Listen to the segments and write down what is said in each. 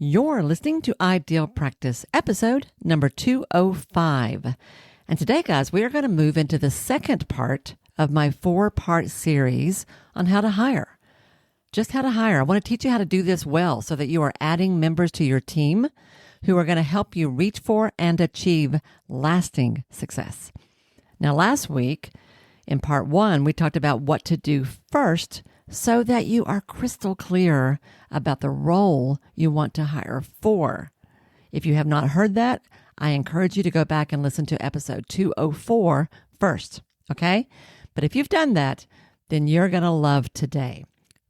You're listening to Ideal Practice, episode number 205. And today, guys, we are going to move into the second part of my 4-part series on how to hire. Just how to hire. I want to teach you how to do this well so that you are adding members to your team who are going to help you reach for and achieve lasting success. Now, last week, in part 1, we talked about what to do first so that you are crystal clear about the role you want to hire for. If you have not heard that, I encourage you to go back and listen to episode 204 first, okay? But if you've done that, then you're going to love today.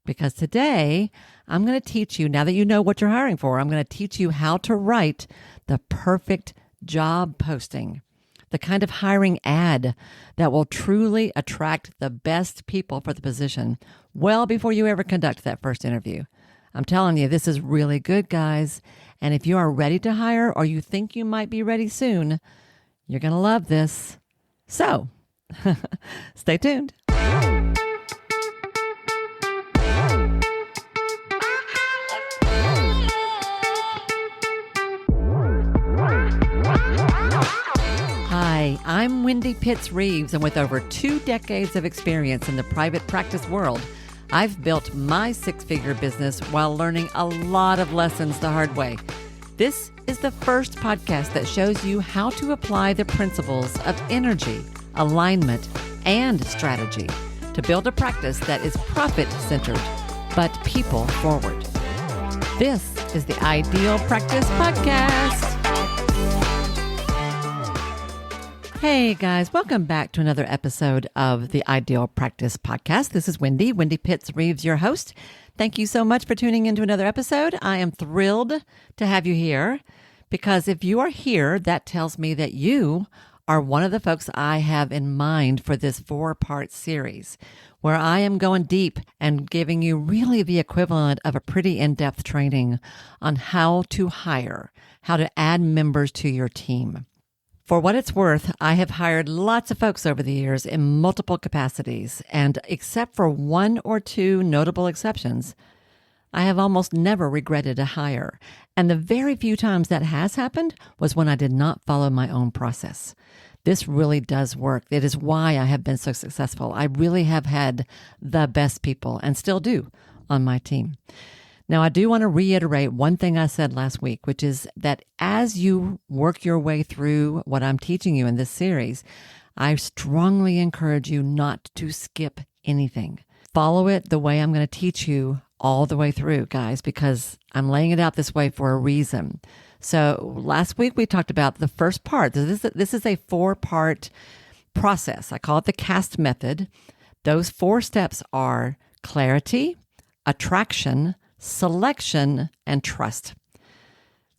Because today, I'm going to teach you, now that you know what you're hiring for, I'm going to teach you how to write the perfect job posting. The kind of hiring ad that will truly attract the best people for the position well before you ever conduct that first interview. I'm telling you, this is really good, guys. And if you are ready to hire or you think you might be ready soon, you're going to love this. So, stay tuned. Hi, I'm Wendy Pitts-Reeves, and with over 2 decades of experience in the private practice world, I've built my 6-figure business while learning a lot of lessons the hard way. This is the first podcast that shows you how to apply the principles of energy, alignment, and strategy to build a practice that is profit-centered, but people-forward. This is the Ideal Practice Podcast. Hey guys, welcome back to another episode of the Ideal Practice Podcast. This is Wendy Pitts-Reeves, your host. Thank you so much for tuning into another episode. I am thrilled to have you here because if you are here, that tells me that you are one of the folks I have in mind for this 4-part series where I am going deep and giving you really the equivalent of a pretty in-depth training on how to hire, how to add members to your team. For what it's worth, I have hired lots of folks over the years in multiple capacities, and except for 1 or 2 notable exceptions, I have almost never regretted a hire. And the very few times that has happened was when I did not follow my own process. This really does work. It is why I have been so successful. I really have had the best people, and still do, on my team. Now, I do want to reiterate one thing I said last week, which is that as you work your way through what I'm teaching you in this series, I strongly encourage you not to skip anything. Follow it the way I'm going to teach you all the way through, guys, because I'm laying it out this way for a reason. So last week we talked about the first part. This is a 4-part process. I call it the CAST method. Those 4 steps are clarity, attraction, selection, and trust.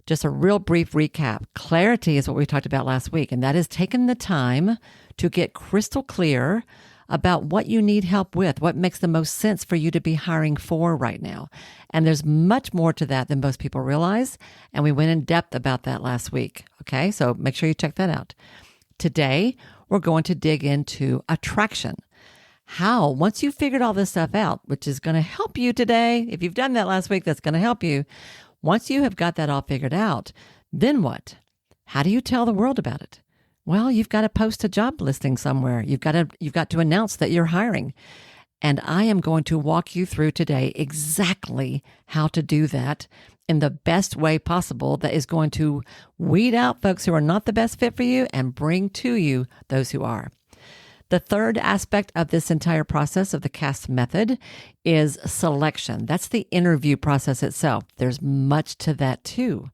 Just a real brief recap. Clarity is what we talked about last week, and that is taking the time to get crystal clear about what you need help with, what makes the most sense for you to be hiring for right now. And there's much more to that than most people realize, and we went in depth about that last week. Okay, so make sure you check that out. Today, we're going to dig into attraction. How, once you've figured all this stuff out, which is going to help you today, if you've done that last week, that's going to help you. Once you have got that all figured out, then what? How do you tell the world about it? Well, you've got to post a job listing somewhere. You've got to announce that you're hiring. And I am going to walk you through today exactly how to do that in the best way possible that is going to weed out folks who are not the best fit for you and bring to you those who are. The third aspect of this entire process of the CAST method is selection. That's the interview process itself. There's much to that too.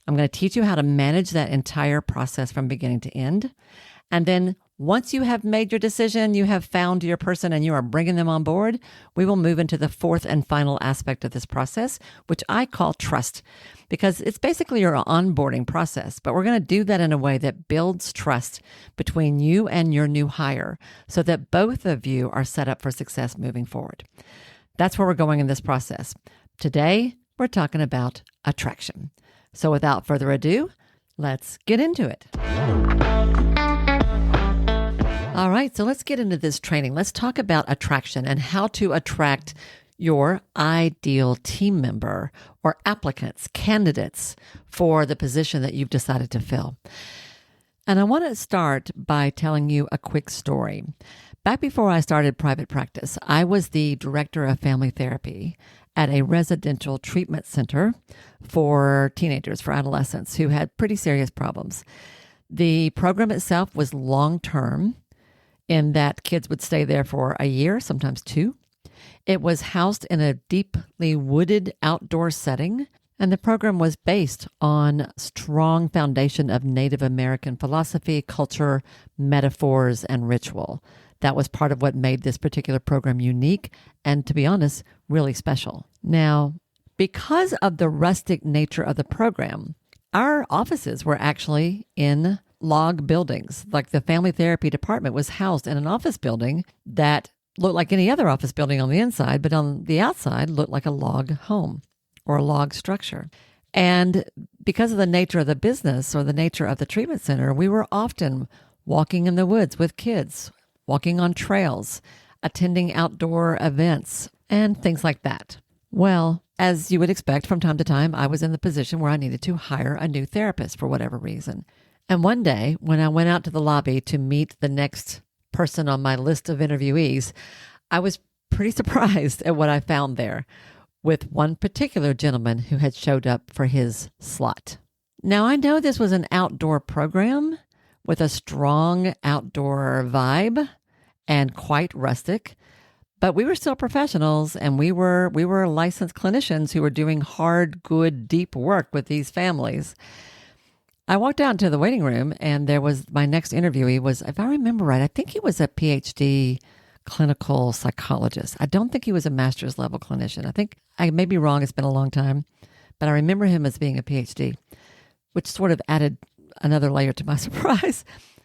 I'm going to teach you how to manage that entire process from beginning to end. And then once you have made your decision, you have found your person and you are bringing them on board, we will move into the 4th and final aspect of this process, which I call trust, because it's basically your onboarding process. But we're going to do that in a way that builds trust between you and your new hire so that both of you are set up for success moving forward. That's where we're going in this process. Today, we're talking about attraction. So without further ado, let's get into it. All right, so let's get into this training. Let's talk about attraction and how to attract your ideal team member or applicants, candidates for the position that you've decided to fill. And I want to start by telling you a quick story. Back before I started private practice, I was the director of family therapy at a residential treatment center for teenagers, for adolescents who had pretty serious problems. The program itself was long-term in that kids would stay there for a year, sometimes 2. It was housed in a deeply wooded outdoor setting, and the program was based on a strong foundation of Native American philosophy, culture, metaphors, and ritual. That was part of what made this particular program unique and, to be honest, really special. Now, because of the rustic nature of the program, our offices were actually in log buildings. Like the family therapy department was housed in an office building that looked like any other office building on the inside, but on the outside looked like a log home or a log structure. And because of the nature of the business or the nature of the treatment center, we were often walking in the woods with kids, walking on trails, attending outdoor events, and things like that. Well, as you would expect, from time to time, I was in the position where I needed to hire a new therapist for whatever reason. And one day, when I went out to the lobby to meet the next person on my list of interviewees, I was pretty surprised at what I found there with one particular gentleman who had showed up for his slot. Now, I know this was an outdoor program with a strong outdoor vibe and quite rustic, but we were still professionals, and we were licensed clinicians who were doing hard, good, deep work with these families. I walked out into the waiting room, and there was my next interviewee was, if I remember right, I think he was a PhD clinical psychologist. I don't think he was a master's level clinician. I think I may be wrong. It's been a long time, but I remember him as being a PhD, which sort of added another layer to my surprise.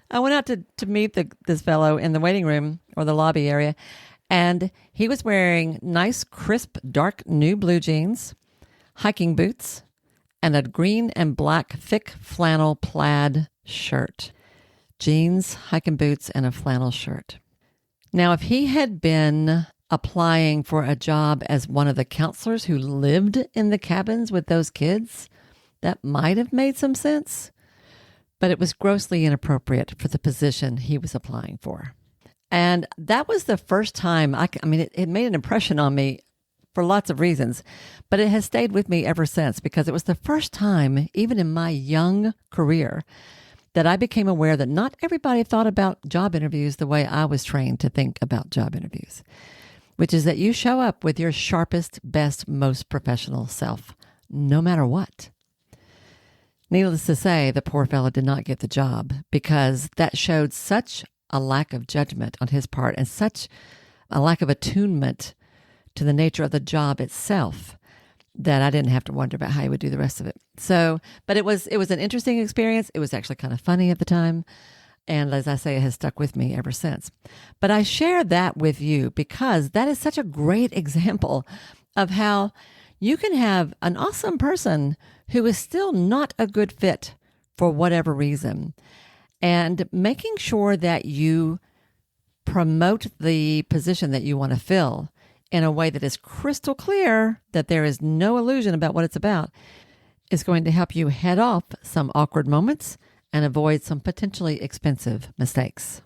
I went out to meet this fellow in the waiting room or the lobby area, and he was wearing nice, crisp, dark new blue jeans, hiking boots, and a green and black thick flannel plaid shirt. Jeans, hiking boots, and a flannel shirt. Now, if he had been applying for a job as one of the counselors who lived in the cabins with those kids, that might have made some sense, but it was grossly inappropriate for the position he was applying for. And that was the first time, it made an impression on me for lots of reasons, but it has stayed with me ever since because it was the first time, even in my young career, that I became aware that not everybody thought about job interviews the way I was trained to think about job interviews, which is that you show up with your sharpest, best, most professional self, no matter what. Needless to say, the poor fellow did not get the job because that showed such a lack of judgment on his part and such a lack of attunement to the nature of the job itself that I didn't have to wonder about how he would do the rest of it. So, but it was an interesting experience. It was actually kind of funny at the time. And as I say, it has stuck with me ever since. But I share that with you because that is such a great example of how you can have an awesome person who is still not a good fit for whatever reason. And making sure that you promote the position that you want to fill in a way that is crystal clear, that there is no illusion about what it's about, is going to help you head off some awkward moments and avoid some potentially expensive mistakes.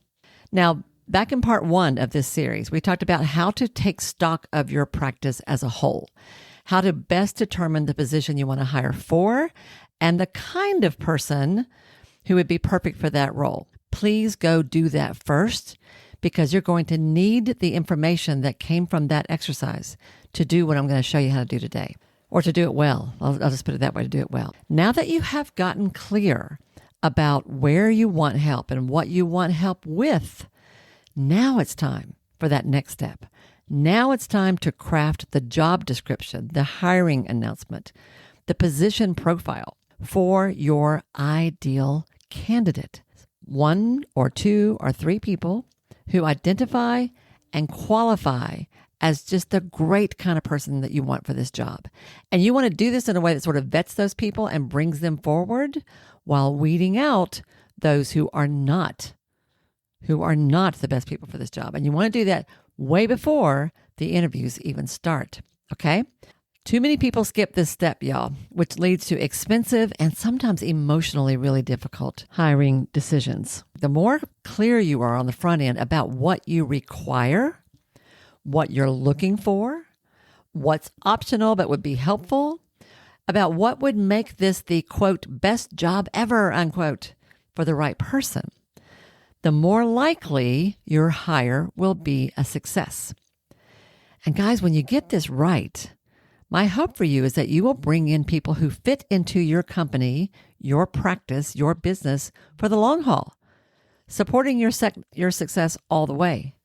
Now, back in part 1 of this series, we talked about how to take stock of your practice as a whole, how to best determine the position you want to hire for, and the kind of person who would be perfect for that role. Please go do that first, because you're going to need the information that came from that exercise to do what I'm going to show you how to do today, or to do it well. I'll just put it that way, to do it well. Now that you have gotten clear about where you want help and what you want help with, now it's time for that next step. Now it's time to craft the job description, the hiring announcement, the position profile for your ideal candidate. 1 or 2 or 3 people who identify and qualify as just the great kind of person that you want for this job. And you want to do this in a way that sort of vets those people and brings them forward while weeding out those who are not the best people for this job. And you want to do that way before the interviews even start. Okay? Too many people skip this step, y'all, which leads to expensive and sometimes emotionally really difficult hiring decisions. The more clear you are on the front end about what you require, what you're looking for, what's optional but would be helpful, about what would make this the, quote, best job ever, unquote, for the right person, the more likely your hire will be a success. And guys, when you get this right, my hope for you is that you will bring in people who fit into your company, your practice, your business for the long haul, supporting your success all the way.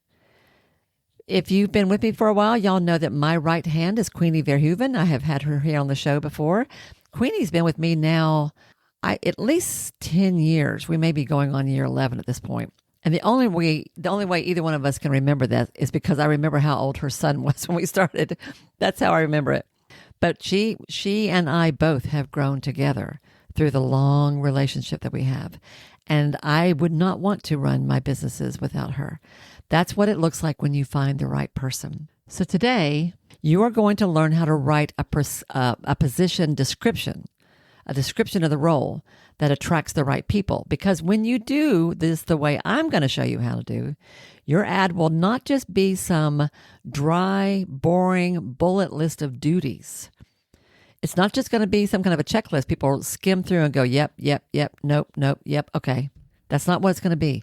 If you've been with me for a while, y'all know that my right hand is Queenie Verhoeven. I have had her here on the show before. Queenie's been with me now at least 10 years. We may be going on year 11 at this point. And the only way either one of us can remember that is because I remember how old her son was when we started. That's how I remember it. But she and I both have grown together through the long relationship that we have. And I would not want to run my businesses without her. That's what it looks like when you find the right person. So today, you are going to learn how to write a position description, a description of the role that attracts the right people. Because when you do this the way I'm going to show you how to do, your ad will not just be some dry, boring bullet list of duties. It's not just going to be some kind of a checklist. People skim through and go, yep, nope, yep, okay. That's not what it's going to be.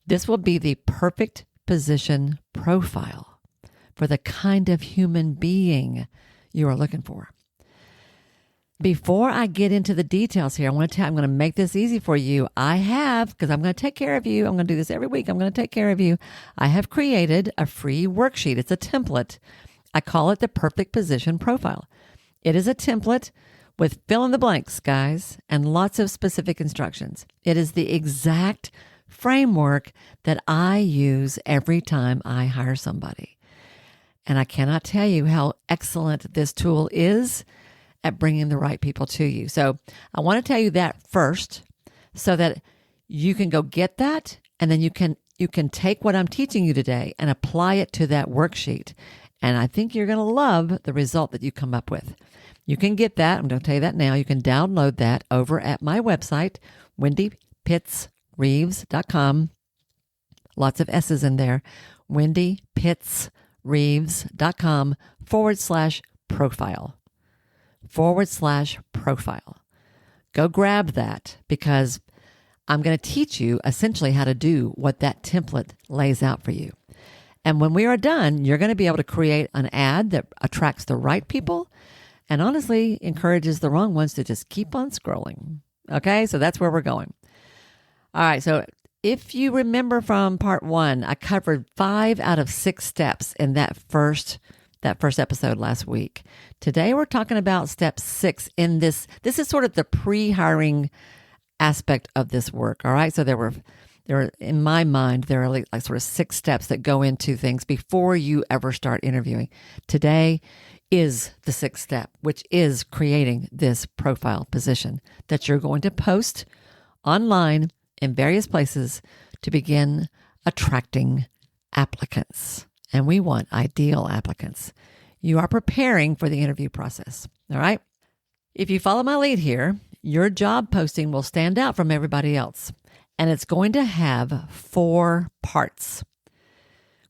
This will be the perfect position profile for the kind of human being you are looking for. Before I get into the details here, I'm going to make this easy for you. Because I'm going to take care of you. I'm going to do this every week. I'm going to take care of you. I have created a free worksheet. It's a template. I call it the perfect position profile. It is a template with fill in the blanks, guys, and lots of specific instructions. It is the exact framework that I use every time I hire somebody. And I cannot tell you how excellent this tool is at bringing the right people to you. So I want to tell you that first so that you can go get that, and then you can take what I'm teaching you today and apply it to that worksheet. And I think you're going to love the result that you come up with. You can get that. I'm going to tell you that now. You can download that over at my website, wendypittsreeves.com. Lots of S's in there. wendypittsreeves.com/profile. /profile. Go grab that because I'm going to teach you essentially how to do what that template lays out for you. And when we are done, you're going to be able to create an ad that attracts the right people and honestly encourages the wrong ones to just keep on scrolling. Okay, so that's where we're going. All right, so if you remember from part 1, I covered 5 out of 6 steps in that first episode last week. Today, we're talking about step 6 in this. This is sort of the pre-hiring aspect of this work. All right. So there are, in my mind, there are like sort of 6 steps that go into things before you ever start interviewing. Today is the 6th step, which is creating this profile position that you're going to post online in various places to begin attracting applicants. And we want ideal applicants. You are preparing for the interview process. All right. If you follow my lead here, your job posting will stand out from everybody else. And it's going to have 4 parts.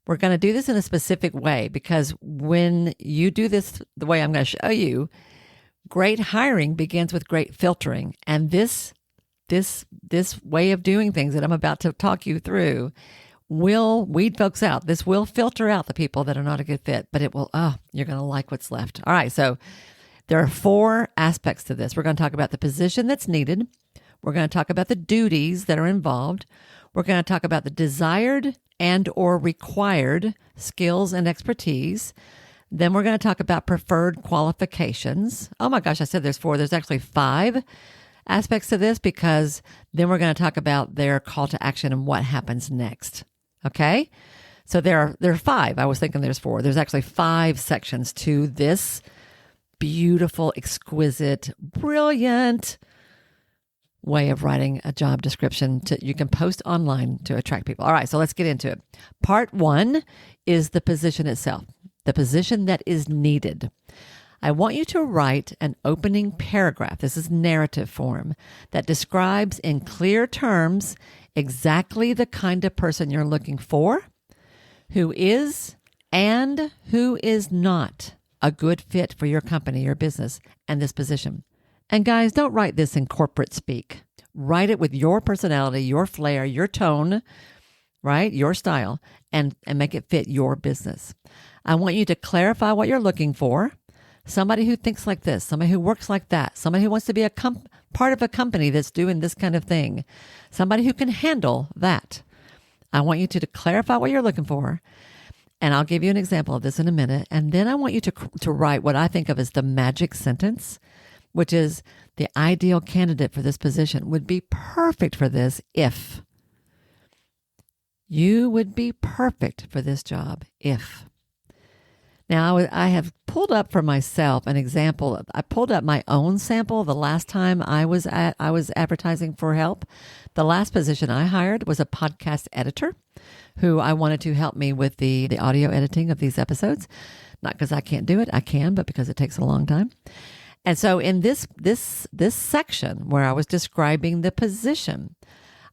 We're going to do this in a specific way because when you do this the way I'm going to show you, great hiring begins with great filtering. And this way of doing things that I'm about to talk you through will weed folks out. This will filter out the people that are not a good fit, but it will, you're going to like what's left. All right. So there are 4 aspects to this. We're going to talk about the position that's needed. We're going to talk about the duties that are involved. We're going to talk about the desired and or required skills and expertise. Then we're going to talk about preferred qualifications. Oh my gosh, I said there's 4. There's actually 5 aspects to this because then we're going to talk about their call to action and what happens next. Okay? So there are 5. I was thinking there's 4. There's actually 5 sections to this beautiful, exquisite, brilliant way of writing a job description you can post online to attract people. All right, so let's get into it. Part 1 is the position itself. the position that is needed. I want you to write an opening paragraph. This is narrative form that describes in clear terms exactly the kind of person you're looking for, who is and who is not a good fit for your company, your business, and this position. And guys, don't write this in corporate speak. Write it with your personality, your flair, your tone, right? Your style, and make it fit your business. I want you to clarify what you're looking for. Somebody who thinks like this, somebody who works like that, somebody who wants to be a part of a company that's doing this kind of thing, somebody who can handle that. I want you to clarify what you're looking for, and I'll give you an example of this in a minute. And then I want you to write what I think of as the magic sentence, which is the ideal candidate for this position would be perfect for this if. You would be perfect for this job if. Now, I have pulled up for myself an example. I pulled up my own sample the last time I was advertising for help. The last position I hired was a podcast editor who I wanted to help me with the audio editing of these episodes. Not because I can't do it, I can, but because it takes a long time. And so in this section where I was describing the position,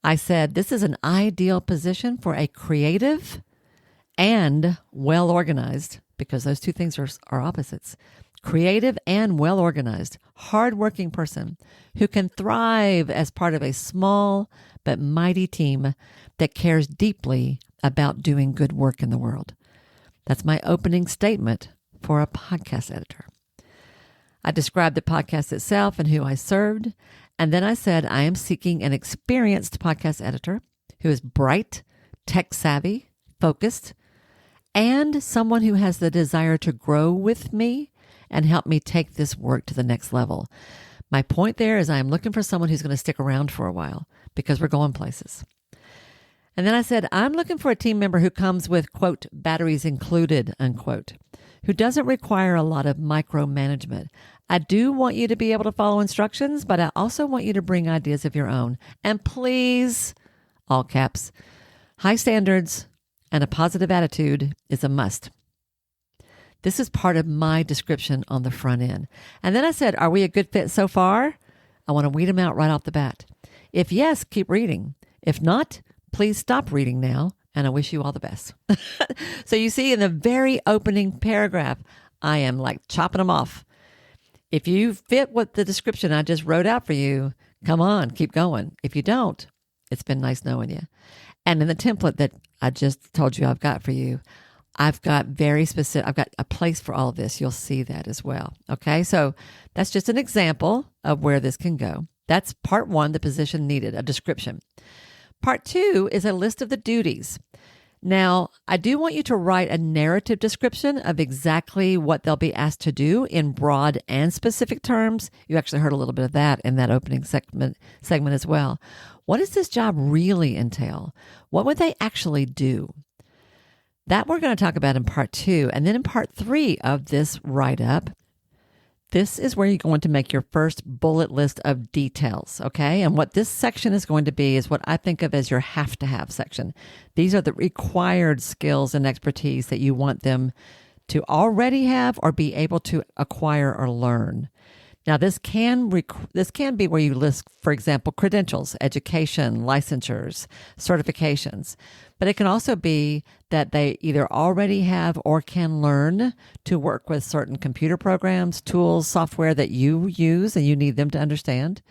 I said, this is an ideal position for a creative and well-organized, because those two things are opposites, creative and well-organized, hardworking person who can thrive as part of a small but mighty team that cares deeply about doing good work in the world. That's my opening statement for a podcast editor. I described the podcast itself and who I served, and then I said I am seeking an experienced podcast editor who is bright, tech-savvy, focused, and someone who has the desire to grow with me and help me take this work to the next level. My point there is I'm looking for someone who's going to stick around for a while because we're going places. And then I said, I'm looking for a team member who comes with, quote, batteries included, unquote, who doesn't require a lot of micromanagement. I do want you to be able to follow instructions, but I also want you to bring ideas of your own. And please, all caps, high standards and a positive attitude is a must. This is part of my description on the front end. And then I said, are we a good fit so far? I want to weed them out right off the bat. If yes, keep reading. If not, please stop reading now, and I wish you all the best. So you see in the very opening paragraph, I am like chopping them off. If you fit what the description I just wrote out for you, come on, keep going. If you don't, it's been nice knowing you. And in the template that I just told you I've got for you, I've got very specific, I've got a place for all of this. You'll see that as well. Okay, so that's just an example of where this can go. That's part one, the position needed, a description. Part two is a list of the duties. Now, I do want you to write a narrative description of exactly what they'll be asked to do in broad and specific terms. You actually heard a little bit of that in that opening segment as well. What does this job really entail? What would they actually do? That we're going to talk about in part two. And then in part three of this write-up, this is where you're going to make your first bullet list of details, okay? And what this section is going to be is what I think of as your have-to-have section. These are the required skills and expertise that you want them to already have or be able to acquire or learn. Now, this can be where you list, for example, credentials, education, licensures, certifications. But it can also be that they either already have or can learn to work with certain computer programs, tools, software that you use and you need them to understand.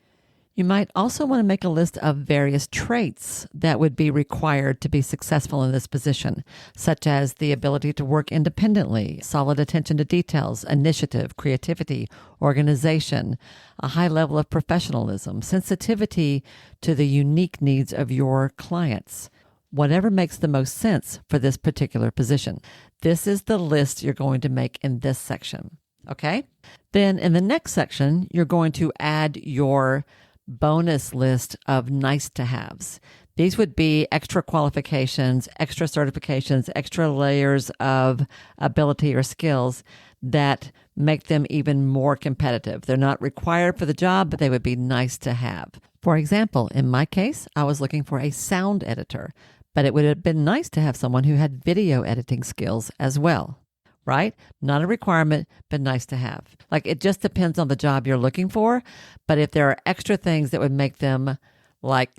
You might also want to make a list of various traits that would be required to be successful in this position, such as the ability to work independently, solid attention to details, initiative, creativity, organization, a high level of professionalism, sensitivity to the unique needs of your clients. Whatever makes the most sense for this particular position. This is the list you're going to make in this section, okay? Then in the next section, you're going to add your bonus list of nice to haves. These would be extra qualifications, extra certifications, extra layers of ability or skills that make them even more competitive. They're not required for the job, but they would be nice to have. For example, in my case, I was looking for a sound editor, but it would have been nice to have someone who had video editing skills as well. right? Not a requirement, but nice to have. Like it just depends on the job you're looking for. But if there are extra things that would make them like,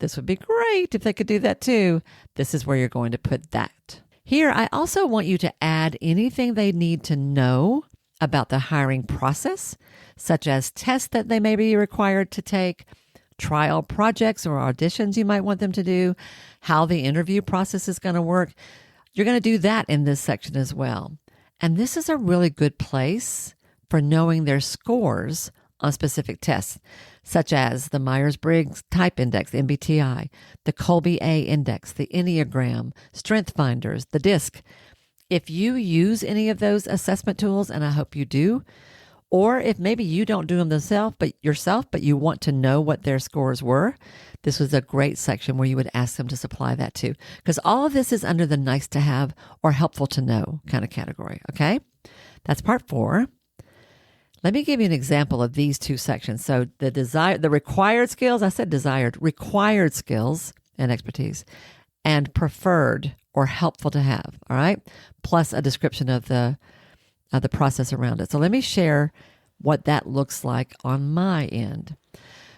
this would be great if they could do that too, this is where you're going to put that. Here, I also want you to add anything they need to know about the hiring process, such as tests that they may be required to take, trial projects or auditions you might want them to do, how the interview process is going to work. You're going to do that in this section as well. And this is a really good place for knowing their scores on specific tests, such as the Myers-Briggs Type Index, MBTI, the Kolbe-A Index, the Enneagram, Strength Finders, the DISC. If you use any of those assessment tools, and I hope you do, or if maybe you don't do them yourself, but you want to know what their scores were, this was a great section where you would ask them to supply that too. Because all of this is under the nice to have or helpful to know kind of category, okay? That's part 4. Let me give you an example of these two sections. So the required skills, I said desired, required skills and expertise, and preferred or helpful to have, all right? Plus a description of the process around it. So let me share what that looks like on my end.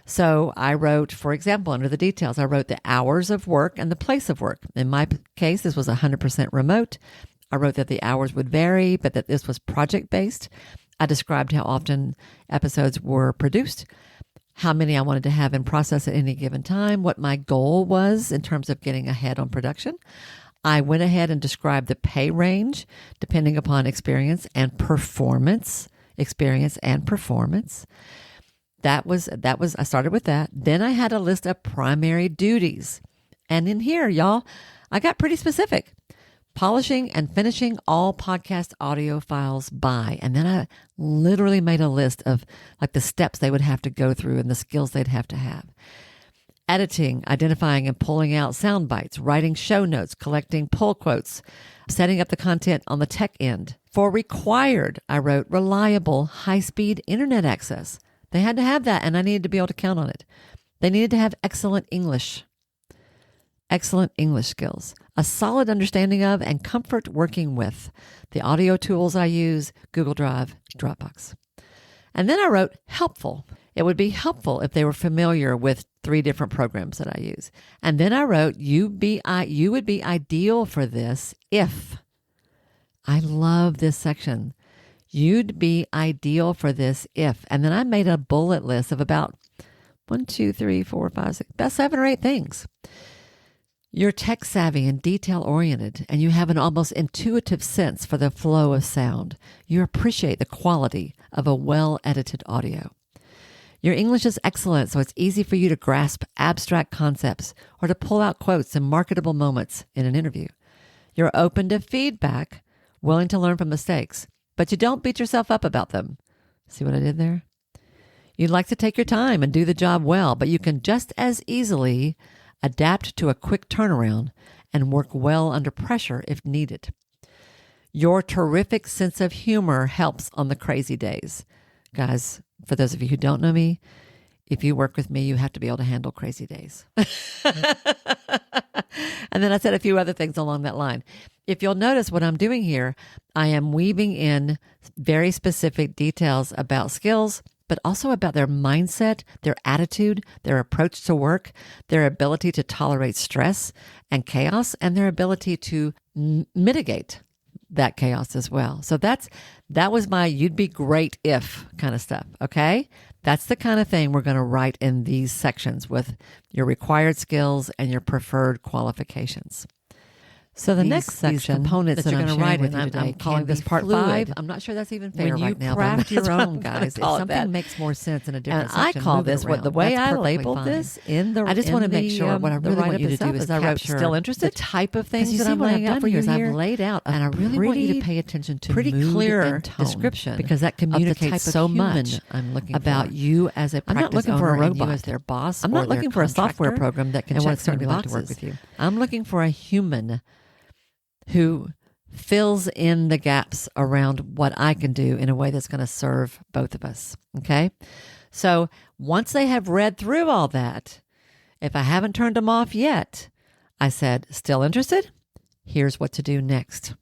So I wrote, for example, under the details, I wrote the hours of work and the place of work. In my case, this was 100% remote. I wrote that the hours would vary, but that this was project-based. I described how often episodes were produced, how many I wanted to have in process at any given time, what my goal was in terms of getting ahead on production. I went ahead and described the pay range depending upon experience and performance. Experience and performance. That was I started with that. Then I had a list of primary duties. And in here, y'all, I got pretty specific. Polishing and finishing all podcast audio files by. And then I literally made a list of like the steps they would have to go through and the skills they'd have to have. Editing, identifying and pulling out sound bites, writing show notes, collecting pull quotes, setting up the content on the tech end. For required, I wrote reliable, high-speed internet access. They had to have that, and I needed to be able to count on it. They needed to have excellent English skills, a solid understanding of and comfort working with the audio tools I use, Google Drive, Dropbox. And then I wrote helpful. It would be helpful if they were familiar with 3 different programs that I use. And then I wrote, you would be ideal for this if. I love this section. You'd be ideal for this if. And then I made a bullet list of about 1, 2, 3, 4, 5, 6, about 7 or 8 things. You're tech savvy and detail oriented, and you have an almost intuitive sense for the flow of sound. You appreciate the quality of a well-edited audio. Your English is excellent, so it's easy for you to grasp abstract concepts or to pull out quotes and marketable moments in an interview. You're open to feedback, willing to learn from mistakes, but you don't beat yourself up about them. See what I did there? You'd like to take your time and do the job well, but you can just as easily adapt to a quick turnaround and work well under pressure if needed. Your terrific sense of humor helps on the crazy days. Guys, for those of you who don't know me, if you work with me, you have to be able to handle crazy days. And then I said a few other things along that line. If you'll notice what I'm doing here, I am weaving in very specific details about skills, but also about their mindset, their attitude, their approach to work, their ability to tolerate stress and chaos, and their ability to mitigate that chaos as well. So that was my you'd be great if kind of stuff, okay? That's the kind of thing we're going to write in these sections with your required skills and your preferred qualifications. So the next section components that you're going to write in, I'm calling this part 5. I'm not sure that's even fair right now. When you craft your own, guys, if something makes more sense in a different section, I call this the way I labeled this in the. I just want to make sure what I really want you to do is I wrote still interested. The type of things that I'm laying out for you is I've laid out, and I really want you to pay attention to pretty clear description because that communicates so much about you as a practice owner. I'm not looking for a robot as their boss. I'm not looking for a software program that can check certain boxes to work with you. I'm looking for a human who fills in the gaps around what I can do in a way that's going to serve both of us. Okay? So once they have read through all that, if I haven't turned them off yet, I said, still interested? Here's what to do next.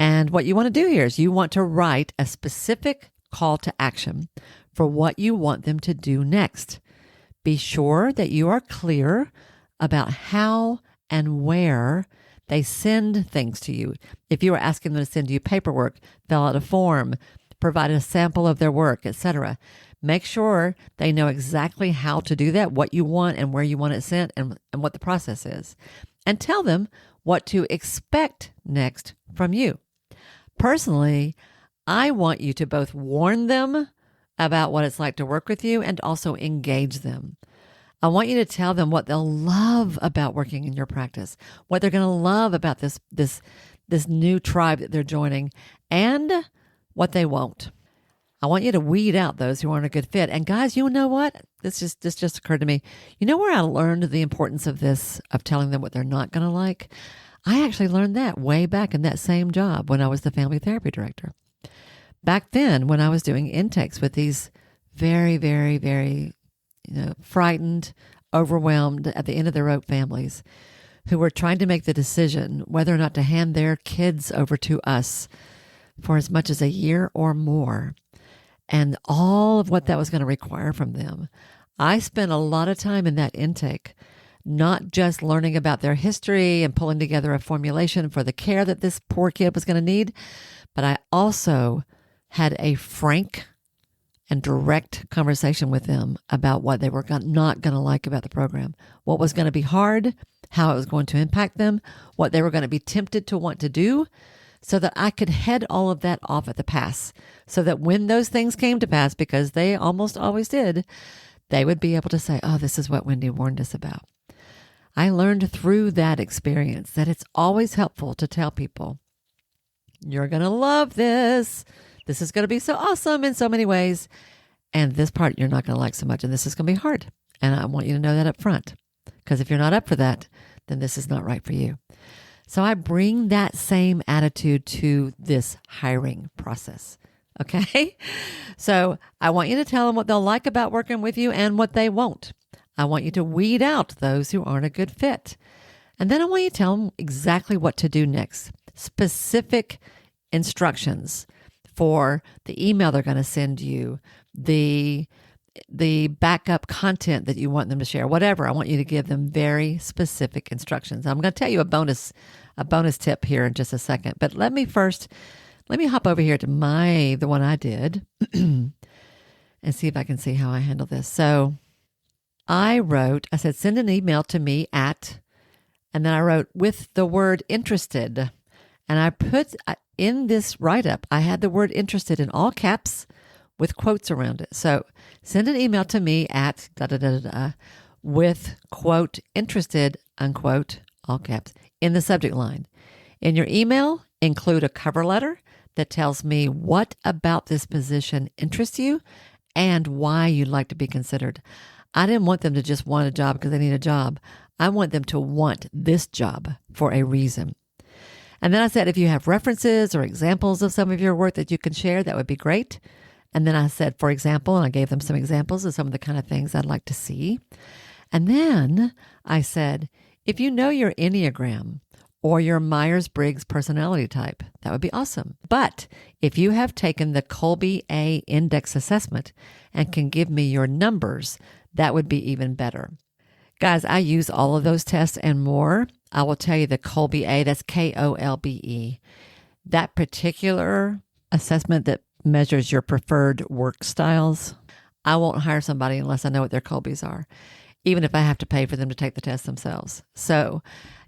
And what you want to do here is you want to write a specific call to action for what you want them to do next. Be sure that you are clear about how and where they send things to you. If you are asking them to send you paperwork, fill out a form, provide a sample of their work, etc., make sure they know exactly how to do that, what you want and where you want it sent, and what the process is. And tell them what to expect next from you. Personally, I want you to both warn them about what it's like to work with you and also engage them. I want you to tell them what they'll love about working in your practice, what they're going to love about this new tribe that they're joining, and what they won't. I want you to weed out those who aren't a good fit. And guys, you know what? This just occurred to me. You know where I learned the importance of this, of telling them what they're not going to like? I actually learned that way back in that same job when I was the family therapy director. Back then, when I was doing intakes with these very, very, very, frightened, overwhelmed, at the end of their rope families who were trying to make the decision whether or not to hand their kids over to us for as much as a year or more, and all of what that was going to require from them. I spent a lot of time in that intake, not just learning about their history and pulling together a formulation for the care that this poor kid was going to need, but I also had a frank and direct conversation with them about what they were not going to like about the program, what was going to be hard, how it was going to impact them, what they were going to be tempted to want to do, so that I could head all of that off at the pass, so that when those things came to pass, because they almost always did, they would be able to say, oh, this is what Wendy warned us about. I learned through that experience that it's always helpful to tell people, you're going to love this. This is going to be so awesome in so many ways. And this part you're not going to like so much. And this is going to be hard. And I want you to know that up front. Because if you're not up for that, then this is not right for you. So I bring that same attitude to this hiring process. Okay? So I want you to tell them what they'll like about working with you and what they won't. I want you to weed out those who aren't a good fit. And then I want you to tell them exactly what to do next. Specific instructions for the email they're going to send you, the backup content that you want them to share, whatever. I want you to give them very specific instructions. I'm going to tell you a bonus tip here in just a second. But let me hop over here to the one I did and see if I can see how I handle this. So I said, send an email to me and then I wrote with the word interested. And I put in this write-up, I had the word interested in all caps with quotes around it. So send an email to me at with quote interested, unquote, all caps, in the subject line. In your email, include a cover letter that tells me what about this position interests you and why you'd like to be considered. I didn't want them to just want a job because they need a job. I want them to want this job for a reason. And then I said, if you have references or examples of some of your work that you can share, that would be great. And then I said, for example, and I gave them some examples of some of the kind of things I'd like to see. And then I said, if you know your Enneagram or your Myers-Briggs personality type, that would be awesome. But if you have taken the Kolbe A Index assessment and can give me your numbers, that would be even better. Guys, I use all of those tests and more. I will tell you the Kolbe A, that's Kolbe. That particular assessment that measures your preferred work styles, I won't hire somebody unless I know what their Kolbes are, even if I have to pay for them to take the test themselves. So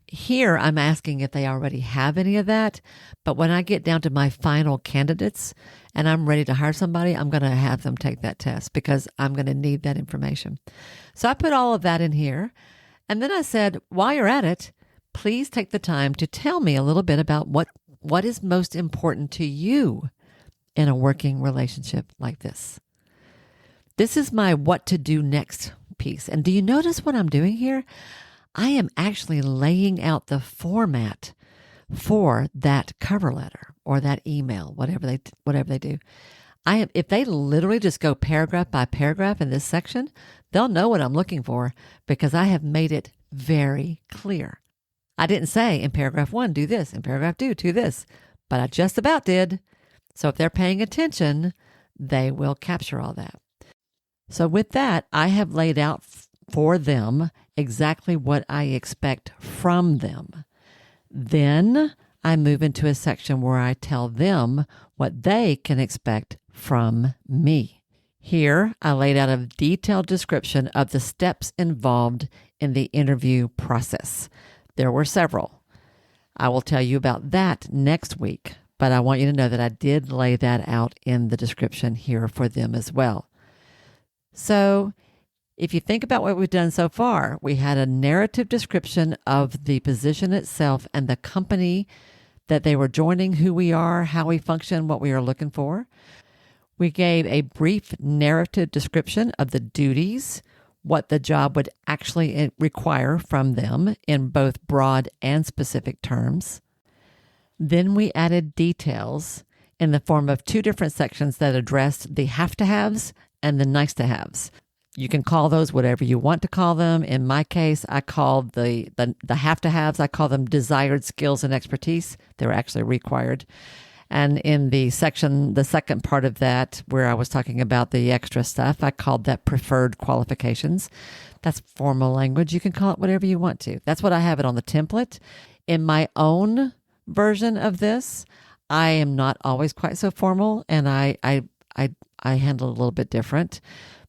here I'm asking if they already have any of that. But when I get down to my final candidates and I'm ready to hire somebody, I'm going to have them take that test because I'm going to need that information. So I put all of that in here. And then I said, while you're at it, please take the time to tell me a little bit about what is most important to you in a working relationship like this. This is my what to do next piece. And do you notice what I'm doing here? I am actually laying out the format for that cover letter or that email, whatever they do. If they literally just go paragraph by paragraph in this section, they'll know what I'm looking for because I have made it very clear. I didn't say in paragraph 1, do this, in paragraph 2, do this, but I just about did. So if they're paying attention, they will capture all that. So with that, I have laid out for them exactly what I expect from them. Then I move into a section where I tell them what they can expect from me. Here, I laid out a detailed description of the steps involved in the interview process. There were several. I will tell you about that next week, but I want you to know that I did lay that out in the description here for them as well. So if you think about what we've done so far, we had a narrative description of the position itself and the company that they were joining, who we are, how we function, what we are looking for. We gave a brief narrative description of the duties, what the job would actually require from them in both broad and specific terms. Then we added details in the form of 2 different sections that addressed the have-to-haves and the nice-to-haves. You can call those whatever you want to call them. In my case, I called the have-to-haves, I call them desired skills and expertise. They're actually required. And in the section, the second part of that, where I was talking about the extra stuff, I called that preferred qualifications. That's formal language. You can call it whatever you want to. That's what I have it on the template. In my own version of this, I am not always quite so formal, and I handle it a little bit different.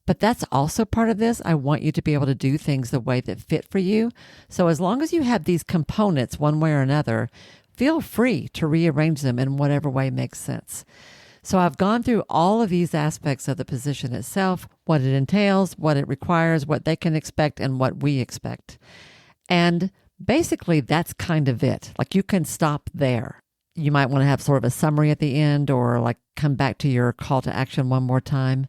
But that's also part of this. I want you to be able to do things the way that fit for you. So as long as you have these components one way or another, feel free to rearrange them in whatever way makes sense. So I've gone through all of these aspects of the position itself, what it entails, what it requires, what they can expect, and what we expect. And basically, that's kind of it. Like, you can stop there. You might want to have sort of a summary at the end, or like come back to your call to action one more time.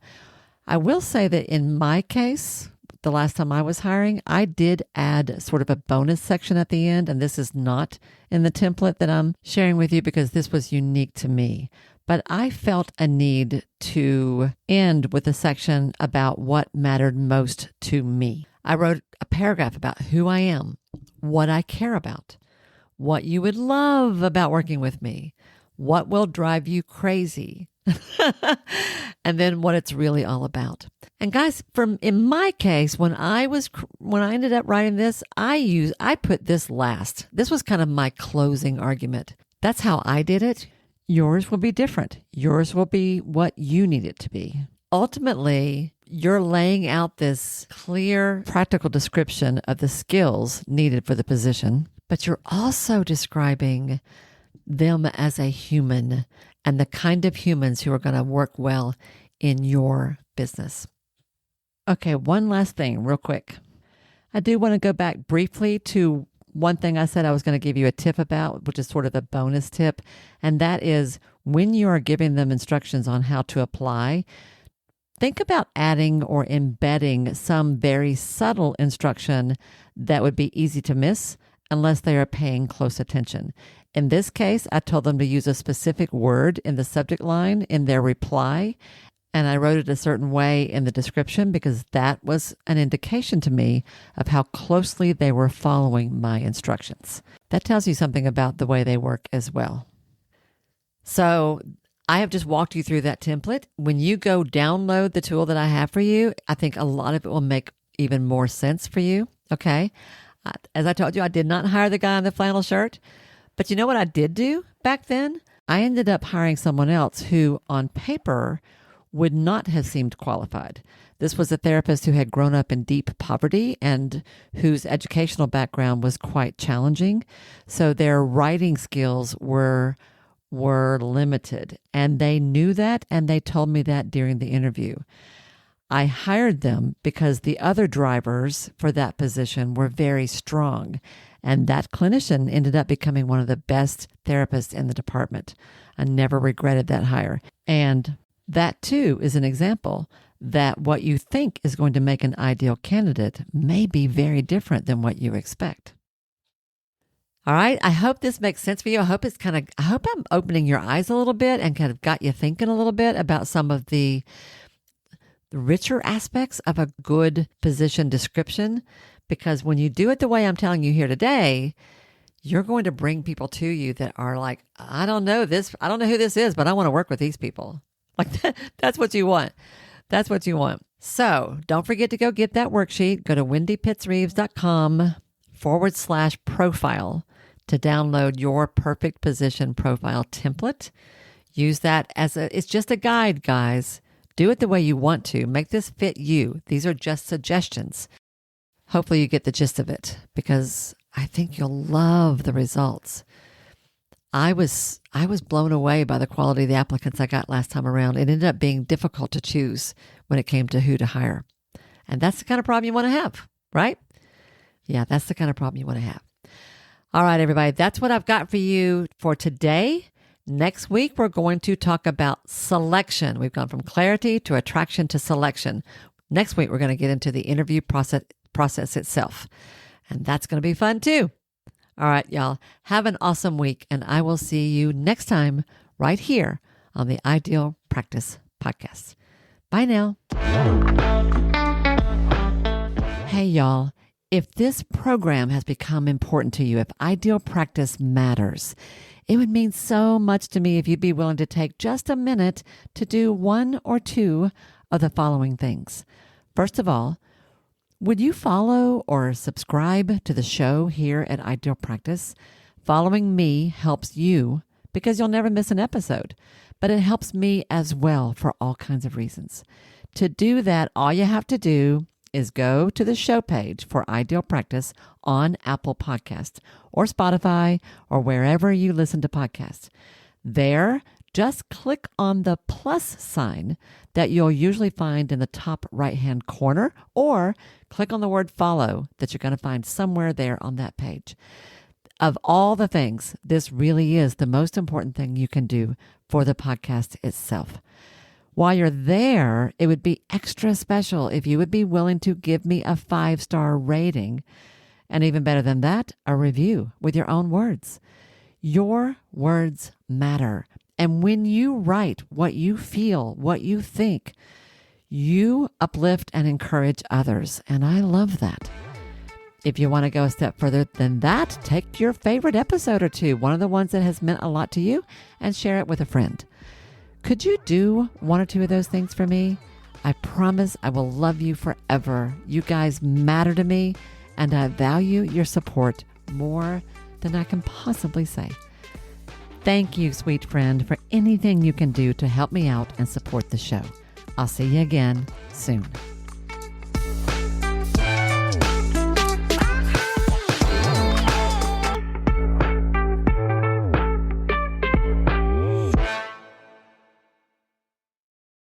I will say that in my case, the last time I was hiring, I did add sort of a bonus section at the end, and this is not in the template that I'm sharing with you because this was unique to me. But I felt a need to end with a section about what mattered most to me. I wrote a paragraph about who I am, what I care about, what you would love about working with me, what will drive you crazy, and then what it's really all about. And guys, in my case, when I ended up writing this, I put this last. This was kind of my closing argument. That's how I did it. Yours will be different. Yours will be what you need it to be. Ultimately, you're laying out this clear, practical description of the skills needed for the position, but you're also describing them as a human and the kind of humans who are going to work well in your business. Okay, one last thing real quick. I do want to go back briefly to one thing I said I was going to give you a tip about, which is sort of a bonus tip, and that is when you are giving them instructions on how to apply, think about adding or embedding some very subtle instruction that would be easy to miss unless they are paying close attention. In this case, I told them to use a specific word in the subject line in their reply, and I wrote it a certain way in the description because that was an indication to me of how closely they were following my instructions. That tells you something about the way they work as well. So I have just walked you through that template. When you go download the tool that I have for you, I think a lot of it will make even more sense for you. Okay. As I told you, I did not hire the guy in the flannel shirt, but you know what I did do back then? I ended up hiring someone else who on paper would not have seemed qualified. This was a therapist who had grown up in deep poverty and whose educational background was quite challenging. So their writing skills were limited, and they knew that, and they told me that during the interview. I hired them because the other drivers for that position were very strong, and that clinician ended up becoming one of the best therapists in the department. I never regretted that hire. And that too is an example that what you think is going to make an ideal candidate may be very different than what you expect. All right. I hope this makes sense for you. I hope I'm opening your eyes a little bit and kind of got you thinking a little bit about some of the richer aspects of a good position description, because when you do it the way I'm telling you here today, you're going to bring people to you that are like, I don't know who this is, but I want to work with these people. Like that's what you want. That's what you want. So don't forget to go get that worksheet. Go to wendypittsreeves.com/profile to download your perfect position profile template. Use that it's just a guide, guys. Do it the way you want to. Make this fit you. These are just suggestions. Hopefully you get the gist of it because I think you'll love the results. I was blown away by the quality of the applicants I got last time around. It ended up being difficult to choose when it came to who to hire. And that's the kind of problem you want to have, right? Yeah, that's the kind of problem you want to have. All right, everybody, that's what I've got for you for today. Next week, we're going to talk about selection. We've gone from clarity to attraction to selection. Next week, we're going to get into the interview process itself. And that's going to be fun too. All right, y'all, have an awesome week. And I will see you next time right here on the Ideal Practice Podcast. Bye now. Hey, y'all. If this program has become important to you, if Ideal Practice matters, it would mean so much to me if you'd be willing to take just a minute to do one or two of the following things. First of all, would you follow or subscribe to the show here at Ideal Practice? Following me helps you because you'll never miss an episode, but it helps me as well for all kinds of reasons. To do that, all you have to do is go to the show page for Ideal Practice on Apple Podcasts or Spotify or wherever you listen to podcasts. There, just click on the plus sign that you'll usually find in the top right-hand corner, or click on the word follow that you're going to find somewhere there on that page. Of all the things, this really is the most important thing you can do for the podcast itself. While you're there, it would be extra special if you would be willing to give me a 5-star rating, and even better than that, a review with your own words. Your words matter. And when you write what you feel, what you think, you uplift and encourage others. And I love that. If you want to go a step further than that, take your favorite episode or two, one of the ones that has meant a lot to you, and share it with a friend. Could you do one or two of those things for me? I promise I will love you forever. You guys matter to me, and I value your support more than I can possibly say. Thank you, sweet friend, for anything you can do to help me out and support the show. I'll see you again soon.